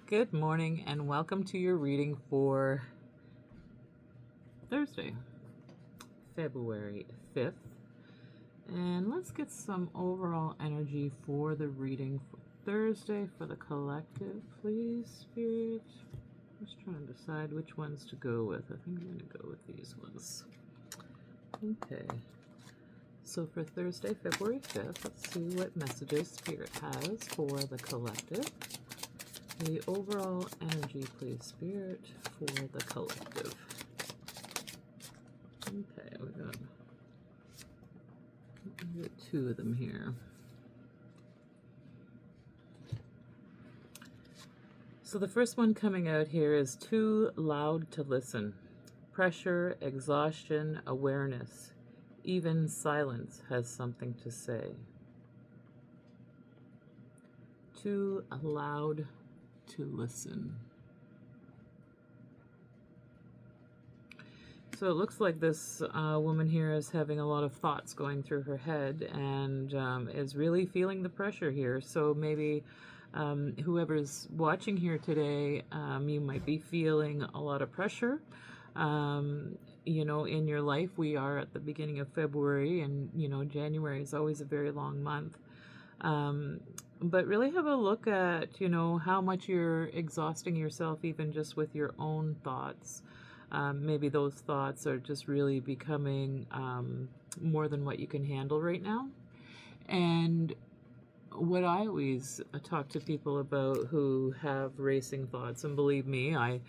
Good morning and welcome to your reading for Thursday, February 5th. And let's get some overall energy for the reading for Thursday for the collective, please, Spirit. I'm just trying to decide which ones to go with. I think I'm going to go with these ones. Okay. So for Thursday, February 5th, let's see what messages Spirit has for the collective. The overall energy, please, Spirit, for the collective. Okay, we got two of them here. So the first one coming out here is too loud to listen. Pressure, exhaustion, awareness. Even silence has something to say. Too loud to listen. So it looks like this woman here is having a lot of thoughts going through her head and is really feeling the pressure here. So maybe whoever's watching here today, you might be feeling a lot of pressure. You know, in your life, we are at the beginning of February, and you know, January is always a very long month. But really have a look at, you know, how much you're exhausting yourself even just with your own thoughts. Maybe those thoughts are just really becoming more than what you can handle right now. And what I always talk to people about who have racing thoughts, and believe me, I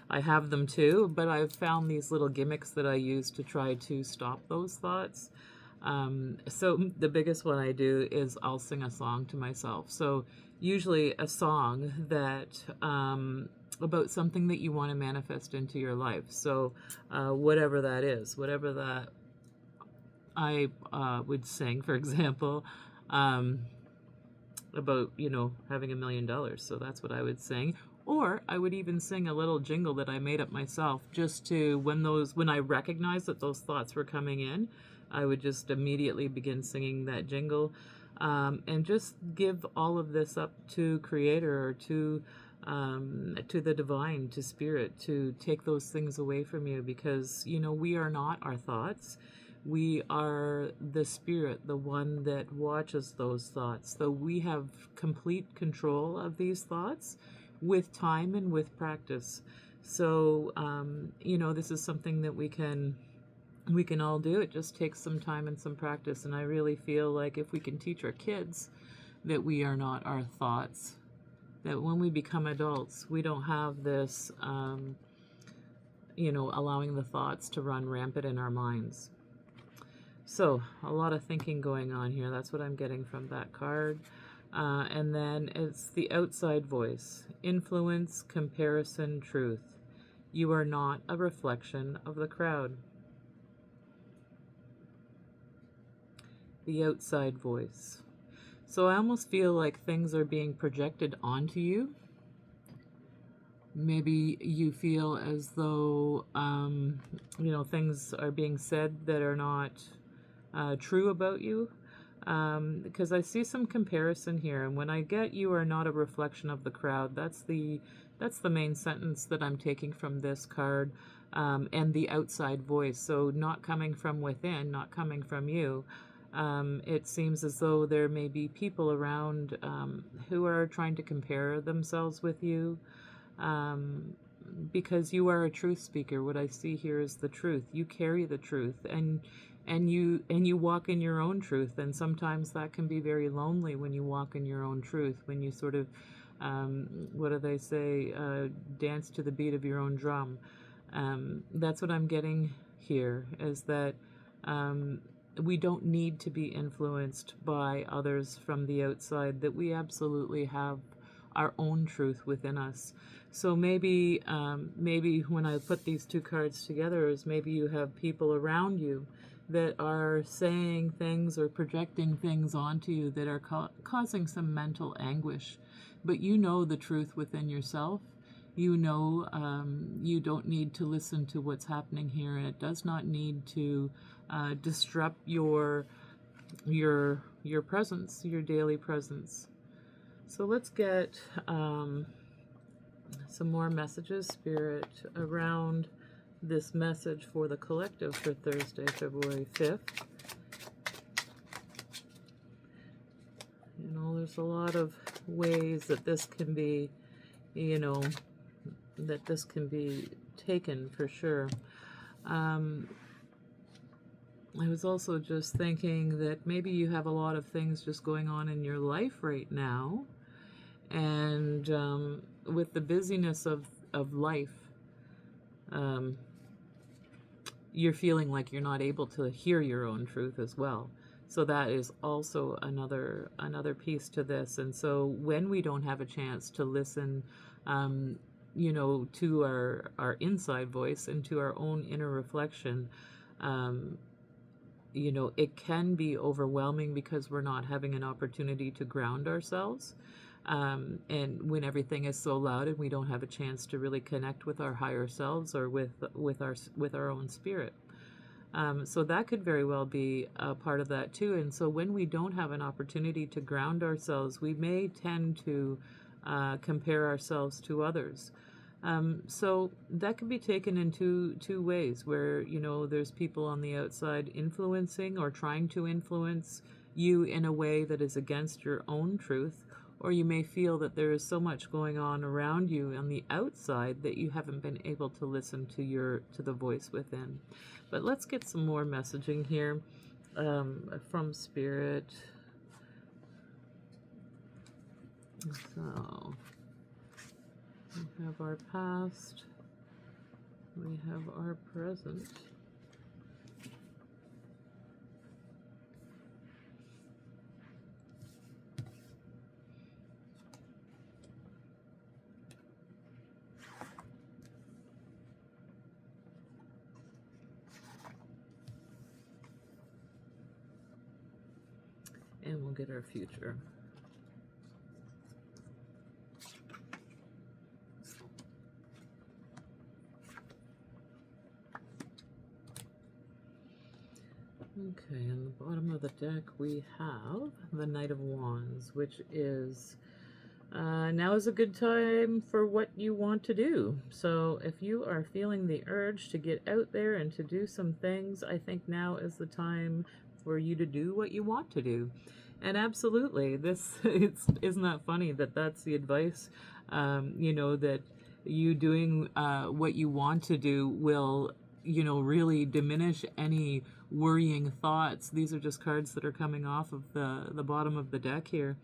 have them too, but I've found these little gimmicks that I use to try to stop those thoughts. So the biggest one I do is I'll sing a song to myself. So usually a song that about something that you want to manifest into your life. So whatever that is, whatever that I would sing, for example, about, you know, having $1 million. So that's what I would sing. Or I would even sing a little jingle that I made up myself, just to when I recognized that those thoughts were coming in, I would just immediately begin singing that jingle, and just give all of this up to Creator, or to the divine, to Spirit, to take those things away from you, because you know we are not our thoughts. We are the Spirit, the one that watches those thoughts. So we have complete control of these thoughts with time and with practice. So, you know, this is something that we can all do. It just takes some time and some practice. And I really feel like if we can teach our kids that we are not our thoughts, that when we become adults, we don't have this, you know, allowing the thoughts to run rampant in our minds. So a lot of thinking going on here. That's what I'm getting from that card. And then it's the outside voice. Influence, comparison, truth. You are not a reflection of the crowd. The outside voice. So I almost feel like things are being projected onto you. Maybe you feel as though, you know, things are being said that are not true about you. Because I see some comparison here, and when I get you are not a reflection of the crowd, that's the main sentence that I'm taking from this card, and the outside voice. So not coming from within, not coming from you. It seems as though there may be people around who are trying to compare themselves with you, because you are a truth speaker. What I see here is the truth. You carry the truth, and you walk in your own truth, and sometimes that can be very lonely when you walk in your own truth, when you sort of what do they say, dance to the beat of your own drum. That's what I'm getting here, is that we don't need to be influenced by others from the outside, that we absolutely have our own truth within us. So maybe when I put these two cards together, is maybe you have people around you that are saying things or projecting things onto you that are causing some mental anguish. But you know the truth within yourself. You know, you don't need to listen to what's happening here, and it does not need to disrupt your presence, your daily presence. So let's get some more messages, Spirit, around this message for the collective for Thursday, February 5th. You know, there's a lot of ways that this can be, you know, that this can be taken for sure. I was also just thinking that maybe you have a lot of things just going on in your life right now, and with the busyness of life, you're feeling like you're not able to hear your own truth as well. So that is also another piece to this. And so when we don't have a chance to listen, you know, to our inside voice and to our own inner reflection, you know, it can be overwhelming because we're not having an opportunity to ground ourselves. And when everything is so loud and we don't have a chance to really connect with our higher selves or with our own spirit. So that could very well be a part of that too. And so when we don't have an opportunity to ground ourselves, we may tend to compare ourselves to others. So that can be taken in two ways, where, you know, there's people on the outside influencing or trying to influence you in a way that is against your own truth, or you may feel that there is so much going on around you on the outside that you haven't been able to listen to the voice within. But let's get some more messaging here from Spirit. So we have our past, we have our present, and we'll get our future. Okay, on the bottom of the deck we have the Knight of Wands, which is now is a good time for what you want to do. So if you are feeling the urge to get out there and to do some things, I think now is the time for you to do what you want to do. And absolutely, isn't that funny that that's the advice, you know, that you doing what you want to do will, you know, really diminish any worrying thoughts. These are just cards that are coming off of the bottom of the deck here.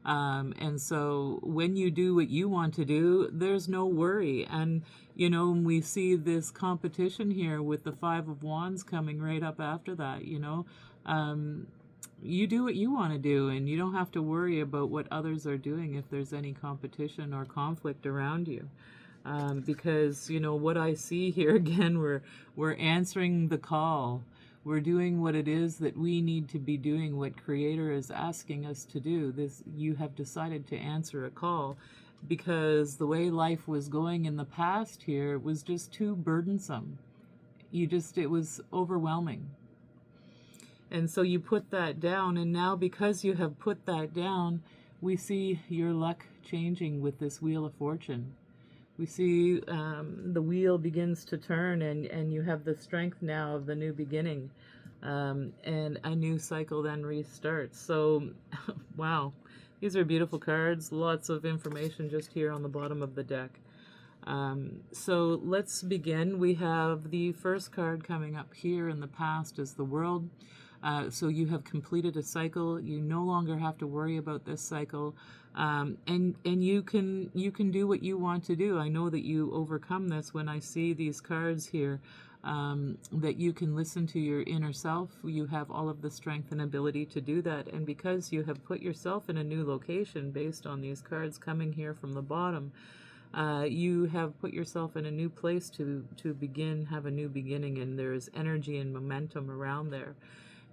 And so when you do what you want to do, there's no worry. And, you know, we see this competition here with the Five of Wands coming right up after that, you know. You do what you want to do, and you don't have to worry about what others are doing if there's any competition or conflict around you. Because, you know, what I see here again, we're answering the call. We're doing what it is that we need to be doing, what Creator is asking us to do. You have decided to answer a call because the way life was going in the past here was just too burdensome. It was overwhelming. And so you put that down, and now because you have put that down, we see your luck changing with this Wheel of Fortune. We see the wheel begins to turn, and you have the strength now of the new beginning, and a new cycle then restarts. So, wow, these are beautiful cards. Lots of information just here on the bottom of the deck. So let's begin. We have the first card coming up here in the past is the World. So you have completed a cycle. You no longer have to worry about this cycle. And you can do what you want to do. I know that you overcome this when I see these cards here, that you can listen to your inner self. You have all of the strength and ability to do that. And because you have put yourself in a new location based on these cards coming here from the bottom, you have put yourself in a new place to have a new beginning, and there is energy and momentum around there.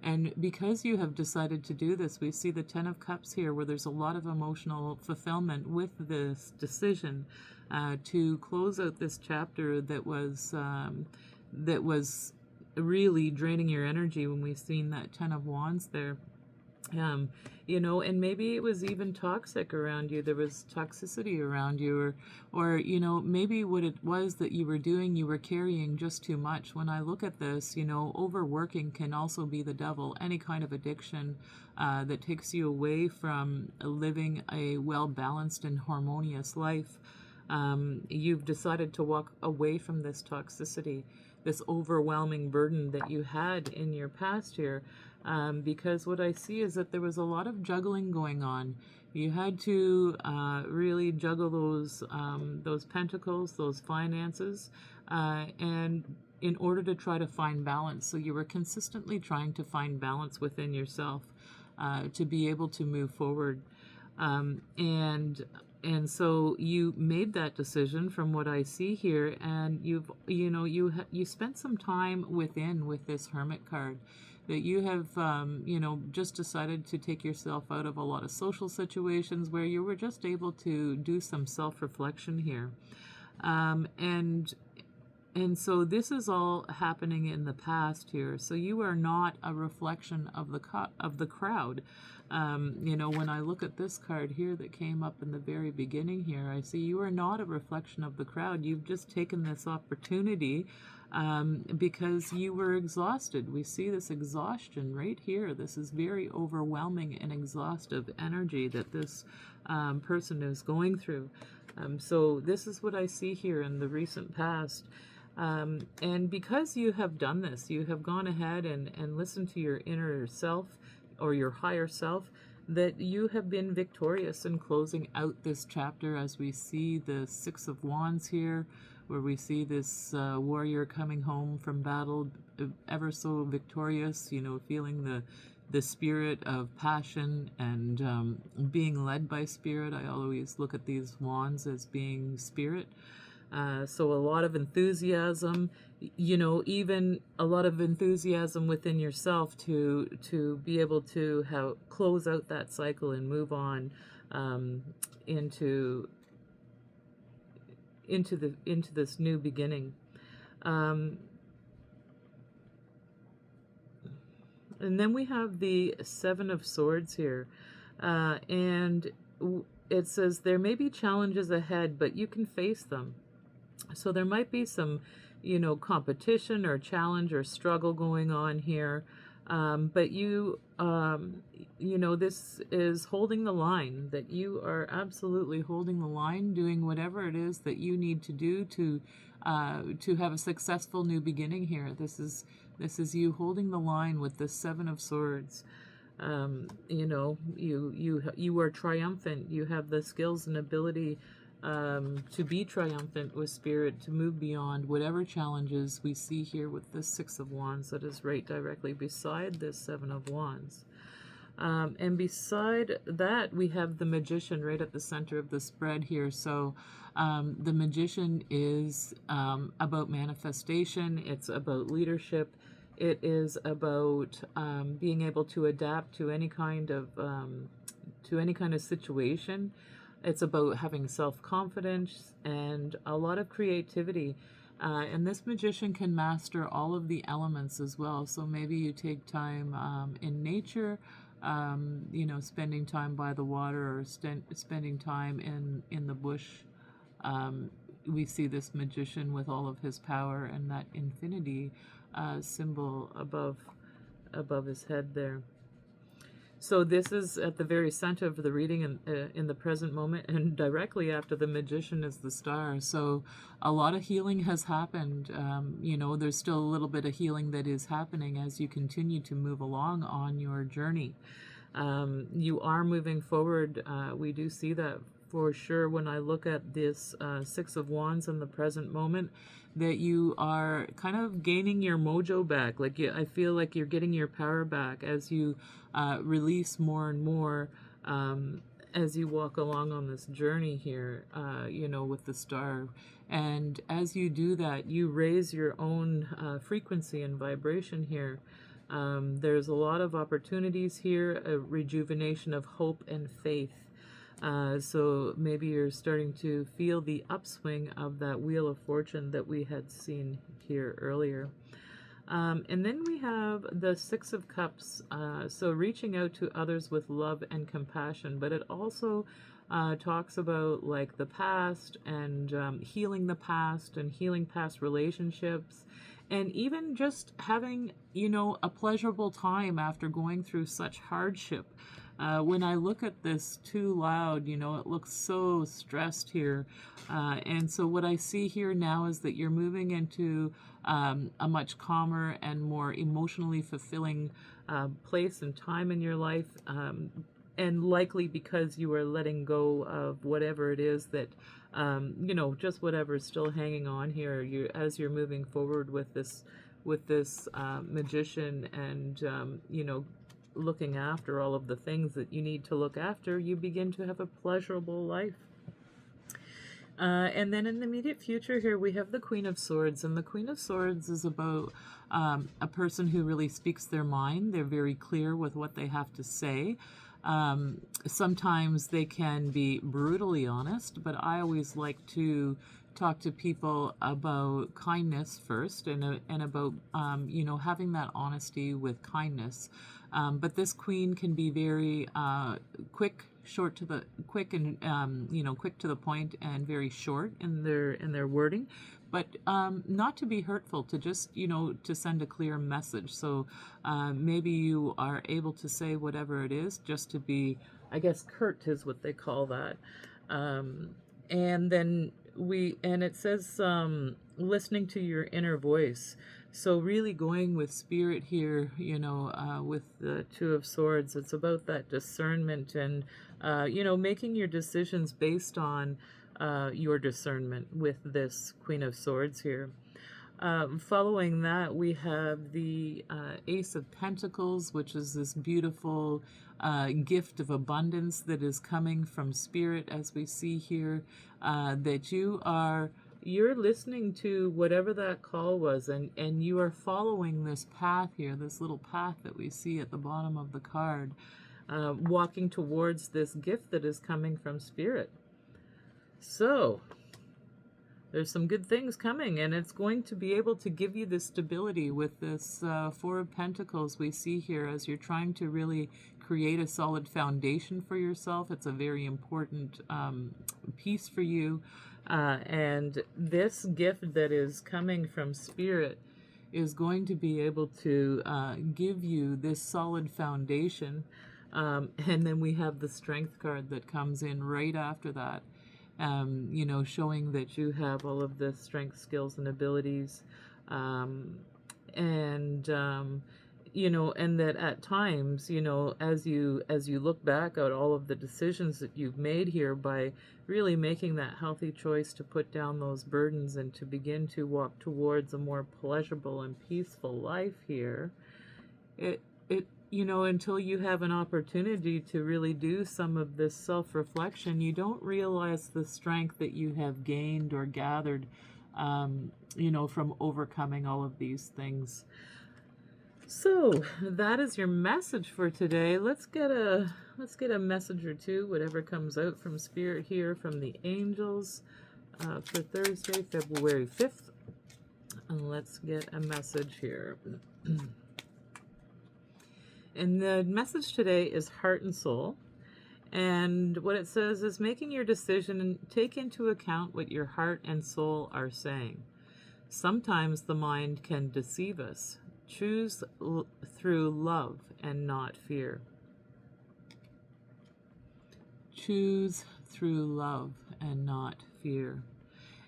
And because you have decided to do this, we see the Ten of Cups here, where there's a lot of emotional fulfillment with this decision to close out this chapter that was really draining your energy when we've seen that Ten of Wands there. um, and maybe it was even toxic around you. There was toxicity around you, or maybe what it was that you were doing, you were carrying just too much. When I look at this, overworking can also be the devil. Any kind of addiction that takes you away from living a well-balanced and harmonious life. You've decided to walk away from this toxicity, this overwhelming burden that you had in your past here, because what I see is that there was a lot of juggling going on. You had to really juggle those pentacles, those finances, and in order to try to find balance. So you were consistently trying to find balance within yourself to be able to move forward. And so you made that decision from what I see here, and you spent some time within with this Hermit card, that you have just decided to take yourself out of a lot of social situations where you were just able to do some self-reflection here. And so this is all happening in the past here. So you are not a reflection of the crowd. When I look at this card here that came up in the very beginning here, I see you are not a reflection of the crowd. You've just taken this opportunity because you were exhausted. We see this exhaustion right here. This is very overwhelming and exhaustive energy that this person is going through. So this is what I see here in the recent past. And because you have done this, you have gone ahead and listened to your inner self or your higher self, that you have been victorious in closing out this chapter, as we see the Six of Wands here, where we see this warrior coming home from battle ever so victorious, feeling the spirit of passion and being led by spirit. I always look at these wands as being spirit. So a lot of enthusiasm, even a lot of enthusiasm within yourself to be able to close out that cycle and move on into this new beginning. And then we have the Seven of Swords here, and it says there may be challenges ahead, but you can face them. So there might be some, competition or challenge or struggle going on here. But this is holding the line, that you are absolutely holding the line, doing whatever it is that you need to do to have a successful new beginning here. This is you holding the line with the Seven of Swords. You are triumphant. You have the skills and ability to be triumphant with spirit, to move beyond whatever challenges we see here with the Six of Wands that is right directly beside this Seven of Wands. And beside that, we have the Magician right at the center of the spread here. So the Magician is about manifestation. It's about leadership. It is about being able to adapt to any kind of situation. It's about having self-confidence and a lot of creativity. And this Magician can master all of the elements as well. So maybe you take time in nature, spending time by the water, or spending time in the bush. We see this Magician with all of his power and that infinity symbol above his head there. So this is at the very center of the reading in the present moment, and directly after the Magician is the Star. So a lot of healing has happened. There's still a little bit of healing that is happening as you continue to move along on your journey. You are moving forward. We do see that for sure when I look at this Six of Wands in the present moment, that you are kind of gaining your mojo back. I feel like you're getting your power back as you release more and more as you walk along on this journey here, with the Star. And as you do that, you raise your own frequency and vibration here. There's a lot of opportunities here, a rejuvenation of hope and faith. So maybe you're starting to feel the upswing of that Wheel of Fortune that we had seen here earlier. And then we have the Six of Cups, so reaching out to others with love and compassion, but it also talks about like the past and healing the past and healing past relationships, and even just having, a pleasurable time after going through such hardship. When I look at this too loud, it looks so stressed here. And so what I see here now is that you're moving into a much calmer and more emotionally fulfilling place and time in your life. And likely because you are letting go of whatever it is that, just whatever is still hanging on here. As you're moving forward with this magician, and looking after all of the things that you need to look after, you begin to have a pleasurable life. And then in the immediate future here, we have the Queen of Swords. And the Queen of Swords is about a person who really speaks their mind. They're very clear with what they have to say. Sometimes they can be brutally honest, but I always like to talk to people about kindness first, and about having that honesty with kindness. But this queen can be very quick to the point, and very short in their wording, but not to be hurtful, to just to send a clear message. So maybe you are able to say whatever it is, just to be, I guess, curt is what they call that. And then it says listening to your inner voice. So really going with spirit here, with the Two of Swords, it's about that discernment, and making your decisions based on your discernment with this Queen of Swords here. Following that, we have the Ace of Pentacles, which is this beautiful gift of abundance that is coming from spirit, as we see here, that you're listening to whatever that call was, and you are following this path here, this little path that we see at the bottom of the card, walking towards this gift that is coming from spirit. So there's some good things coming, and it's going to be able to give you the stability with this Four of Pentacles we see here as you're trying to really create a solid foundation for yourself. It's a very important piece for you. And this gift that is coming from spirit is going to be able to give you this solid foundation. And then we have the Strength card that comes in right after that, showing that you have all of the strength, skills, and abilities. And that at times, as you look back at all of the decisions that you've made here, by really making that healthy choice to put down those burdens and to begin to walk towards a more pleasurable and peaceful life here, until you have an opportunity to really do some of this self-reflection, you don't realize the strength that you have gained or gathered, from overcoming all of these things. So that is your message for today. Let's get a message or two, whatever comes out from spirit here, from the angels, for Thursday, February 5th. And let's get a message here. And the message today is heart and soul. And what it says is making your decision and take into account what your heart and soul are saying. Sometimes the mind can deceive us. Choose through love and not fear. Choose through love and not fear.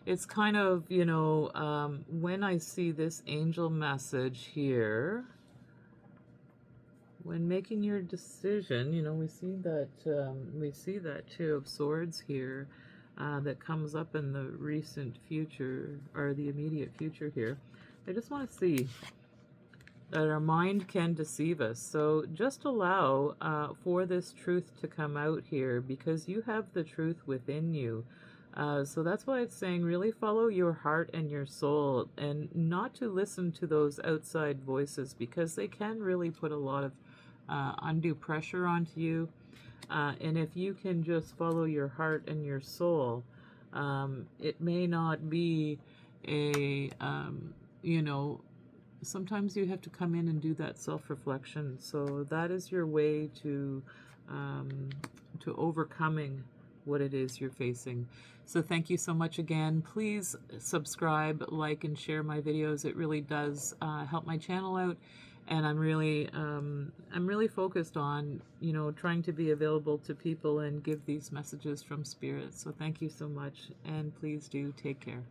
It's kind of, when I see this angel message here, when making your decision, we see that Two of Swords here, that comes up in the recent future, or the immediate future here. I just want to see that our mind can deceive us. So just allow for this truth to come out here, because you have the truth within you. So that's why it's saying really follow your heart and your soul, and not to listen to those outside voices, because they can really put a lot of undue pressure onto you. And if you can just follow your heart and your soul, it may not be a sometimes you have to come in and do that self-reflection. So that is your way to overcoming what it is you're facing. So thank you so much again. Please subscribe, like, and share my videos. It really does help my channel out. And I'm really focused on, trying to be available to people and give these messages from Spirit. So thank you so much, and please do take care.